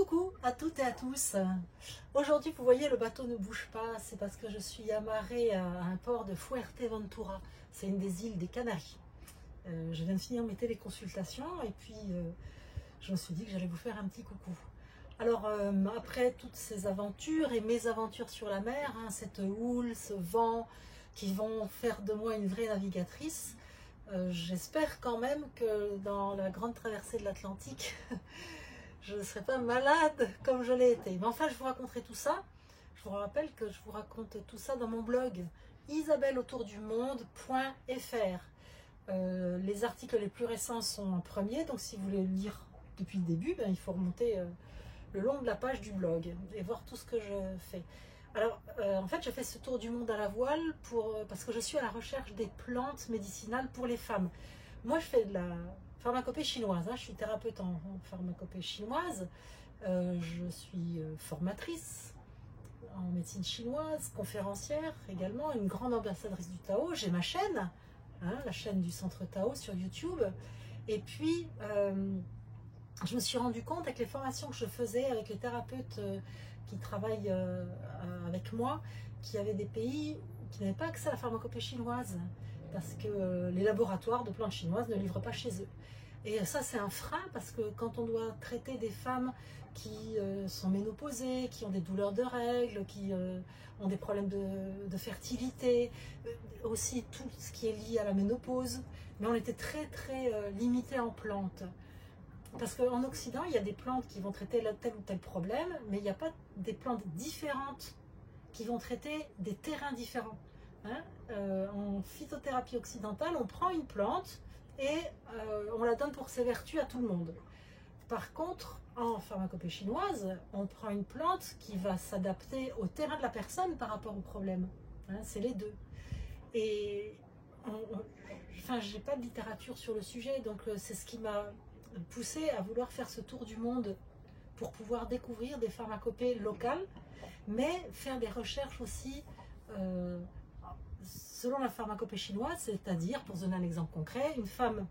Coucou à toutes et à tous. Aujourd'hui, vous voyez, le bateau ne bouge pas. C'est parce que je suis amarrée à un port de Fuerteventura. C'est une des îles des Canaries. Je viens de finir mes téléconsultations et puis je me suis dit que j'allais vous faire un petit coucou. Alors, après toutes ces aventures et mes aventures sur la mer, cette houle, ce vent qui vont faire de moi une vraie navigatrice, j'espère quand même que dans la grande traversée de l'Atlantique, je ne serai pas malade comme je l'ai été. Mais enfin, je vous raconterai tout ça. Je vous rappelle que je vous raconte tout ça dans mon blog isabelleautourdumonde.fr. Les articles les plus récents sont en premier, donc si vous voulez le lire depuis le début, il faut remonter le long de la page du blog et voir tout ce que je fais. Alors, en fait, je fais ce tour du monde à la voile parce que je suis à la recherche des plantes médicinales pour les femmes. Moi, je fais de la pharmacopée chinoise, je suis thérapeute en pharmacopée chinoise, je suis formatrice en médecine chinoise, conférencière également, une grande ambassadrice du Tao. J'ai ma chaîne, la chaîne du Centre Tao sur YouTube. Et puis, je me suis rendu compte avec les formations que je faisais avec les thérapeutes qui travaillent avec moi, qu'il y avait des pays qui n'avaient pas accès à la pharmacopée chinoise parce que les laboratoires de plantes chinoises ne livrent pas chez eux. Et ça, c'est un frein parce que quand on doit traiter des femmes qui sont ménopausées, qui ont des douleurs de règles, qui ont des problèmes de fertilité, aussi tout ce qui est lié à la ménopause, mais on était très limité en plantes. Parce qu'en Occident, il y a des plantes qui vont traiter tel ou tel problème, mais il n'y a pas des plantes différentes qui vont traiter des terrains différents. En phytothérapie occidentale, on prend une plante et on la donne pour ses vertus à tout le monde. Par contre, en pharmacopée chinoise, on prend une plante qui va s'adapter au terrain de la personne par rapport au problème. C'est les deux. Et j'ai pas de littérature sur le sujet, donc c'est ce qui m'a poussé à vouloir faire ce tour du monde pour pouvoir découvrir des pharmacopées locales, mais faire des recherches aussi selon la pharmacopée chinoise, c'est-à-dire, pour donner un exemple concret, une femme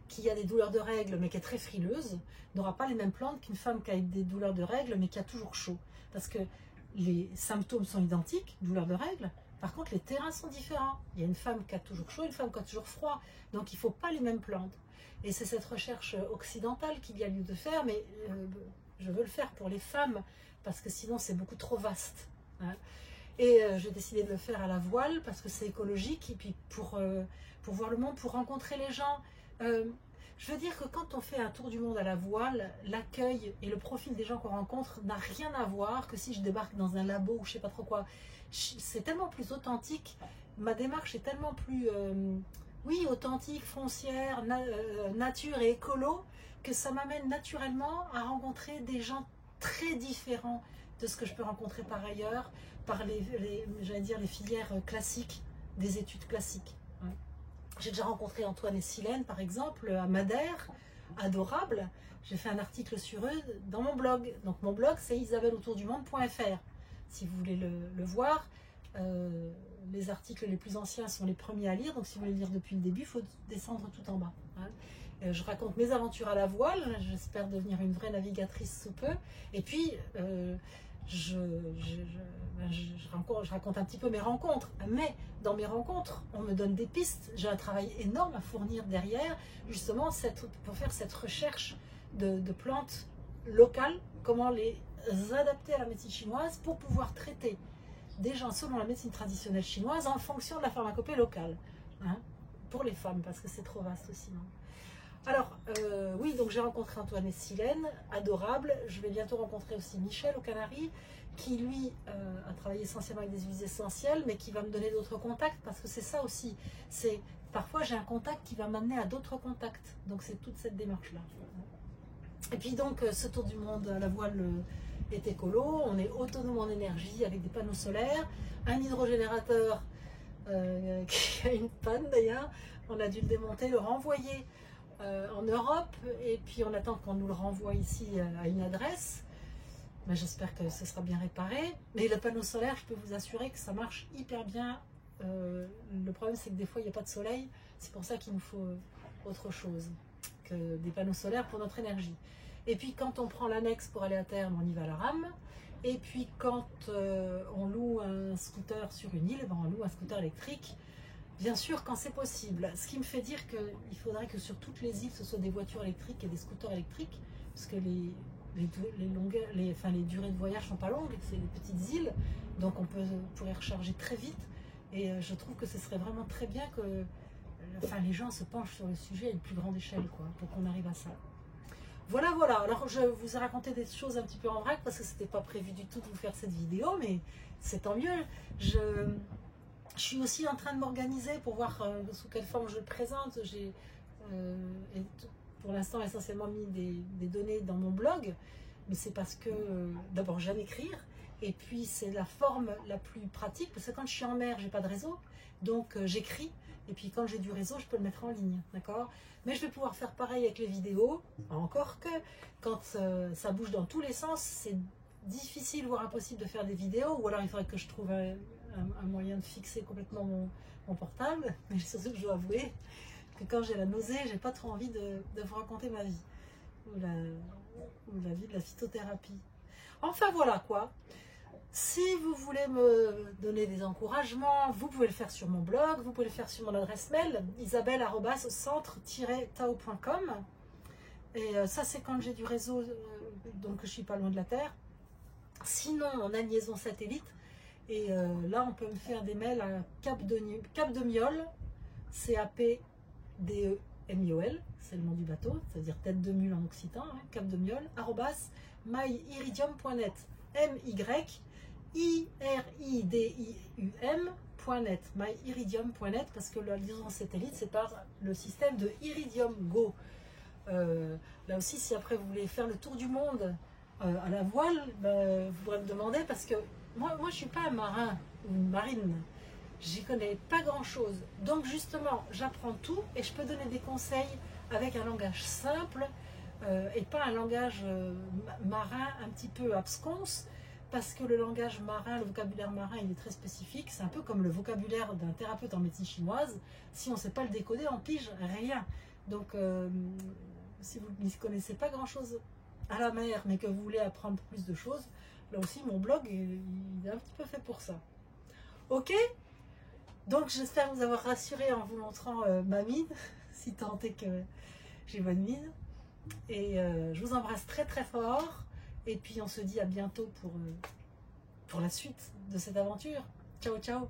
qui a des douleurs de règles mais qui est très frileuse n'aura pas les mêmes plantes qu'une femme qui a des douleurs de règles mais qui a toujours chaud. Parce que les symptômes sont identiques, douleurs de règles, par contre les terrains sont différents. Il y a une femme qui a toujours chaud, une femme qui a toujours froid, donc il ne faut pas les mêmes plantes. Et c'est cette recherche occidentale qu'il y a lieu de faire, mais je veux le faire pour les femmes parce que sinon c'est beaucoup trop vaste. Et j'ai décidé de le faire à la voile parce que c'est écologique et puis pour voir le monde, pour rencontrer les gens. Je veux dire que quand on fait un tour du monde à la voile, l'accueil et le profil des gens qu'on rencontre n'a rien à voir que si je débarque dans un labo ou je sais pas trop quoi. C'est tellement plus authentique, ma démarche est tellement plus authentique, foncière, nature et écolo, que ça m'amène naturellement à rencontrer des gens très différents de ce que je peux rencontrer par ailleurs, par les filières classiques, des études classiques. J'ai déjà rencontré Antoine et Silène, par exemple, à Madère, adorables. J'ai fait un article sur eux dans mon blog. Donc mon blog, c'est isabelleautourdumonde.fr. Si vous voulez le voir, les articles les plus anciens sont les premiers à lire. Donc si vous voulez lire depuis le début, il faut descendre tout en bas. Je raconte mes aventures à la voile. J'espère devenir une vraie navigatrice sous peu. Et puis, je raconte un petit peu mes rencontres, mais dans mes rencontres, on me donne des pistes. J'ai un travail énorme à fournir derrière, justement, pour faire cette recherche de plantes locales, comment les adapter à la médecine chinoise pour pouvoir traiter des gens selon la médecine traditionnelle chinoise en fonction de la pharmacopée locale, pour les femmes, parce que c'est trop vaste sinon. Alors, oui, donc j'ai rencontré Antoine et Silène, adorables. Je vais bientôt rencontrer aussi Michel aux Canaries, qui lui a travaillé essentiellement avec des huiles essentielles, mais qui va me donner d'autres contacts, parce que c'est ça aussi. Parfois j'ai un contact qui va m'amener à d'autres contacts. Donc c'est toute cette démarche-là. Et puis donc, ce tour du monde à la voile est écolo. On est autonome en énergie avec des panneaux solaires, un hydrogénérateur qui a une panne d'ailleurs. On a dû le démonter, le renvoyer en Europe, et puis on attend qu'on nous le renvoie ici à une adresse. Mais j'espère que ce sera bien réparé. Mais le panneau solaire, je peux vous assurer que ça marche hyper bien. Le problème, c'est que des fois, il n'y a pas de soleil. C'est pour ça qu'il nous faut autre chose que des panneaux solaires pour notre énergie. Et puis quand on prend l'annexe pour aller à terme, on y va à la rame. Et puis quand on loue un scooter sur une île, ben, on loue un scooter électrique. Bien sûr, quand c'est possible. Ce qui me fait dire qu'il faudrait que sur toutes les îles, ce soit des voitures électriques et des scooters électriques, parce que les durées de voyage sont pas longues, c'est des petites îles, donc pourrait recharger très vite. Et je trouve que ce serait vraiment très bien que les gens se penchent sur le sujet à une plus grande échelle, quoi, pour qu'on arrive à ça. Voilà, voilà. Alors, je vous ai raconté des choses un petit peu en vrac, parce que c'était pas prévu du tout de vous faire cette vidéo, mais c'est tant mieux. Je suis aussi en train de m'organiser pour voir sous quelle forme je le présente. J'ai pour l'instant essentiellement mis des données dans mon blog, mais c'est parce que d'abord j'aime écrire, et puis c'est la forme la plus pratique, parce que quand je suis en mer, j'ai pas de réseau, donc j'écris, et puis quand j'ai du réseau, je peux le mettre en ligne, d'accord? Mais je vais pouvoir faire pareil avec les vidéos, encore que quand ça bouge dans tous les sens, c'est difficile, voire impossible de faire des vidéos, ou alors il faudrait que je trouve un moyen de fixer complètement mon portable, mais surtout que je dois avouer que quand j'ai la nausée, j'ai pas trop envie de vous raconter ma vie, ou la vie de la phytothérapie. Enfin voilà quoi. Si vous voulez me donner des encouragements, vous pouvez le faire sur mon blog, vous pouvez le faire sur mon adresse mail, isabelle@centre-tao.com. Et ça c'est quand j'ai du réseau, donc je suis pas loin de la Terre. Sinon on a une liaison satellite, et là on peut me faire des mails à Cap de Miol, CAPDEMIOL, c'est le nom du bateau, c'est-à-dire tête de mule en occitan, hein, Cap de Miol, @myiridium.net, myiridium.net, myiridium.net, parce que la liaison satellite c'est par le système de Iridium Go. Là aussi, si après vous voulez faire le tour du monde à la voile, vous pourrez me demander, parce que moi je suis pas un marin ou une marine, j'y connais pas grand chose, donc justement j'apprends tout et je peux donner des conseils avec un langage simple et pas un langage marin un petit peu absconce, parce que le langage marin, le vocabulaire marin, il est très spécifique. C'est un peu comme le vocabulaire d'un thérapeute en médecine chinoise, si on ne sait pas le décoder, on pige rien. Donc si vous n'y connaissez pas grand chose à la mer, mais que vous voulez apprendre plus de choses, là aussi mon blog il est un petit peu fait pour ça. Ok, donc j'espère vous avoir rassuré en vous montrant ma mine, si tant est que j'ai bonne mine. Et je vous embrasse très très fort, et puis on se dit à bientôt pour la suite de cette aventure. Ciao ciao.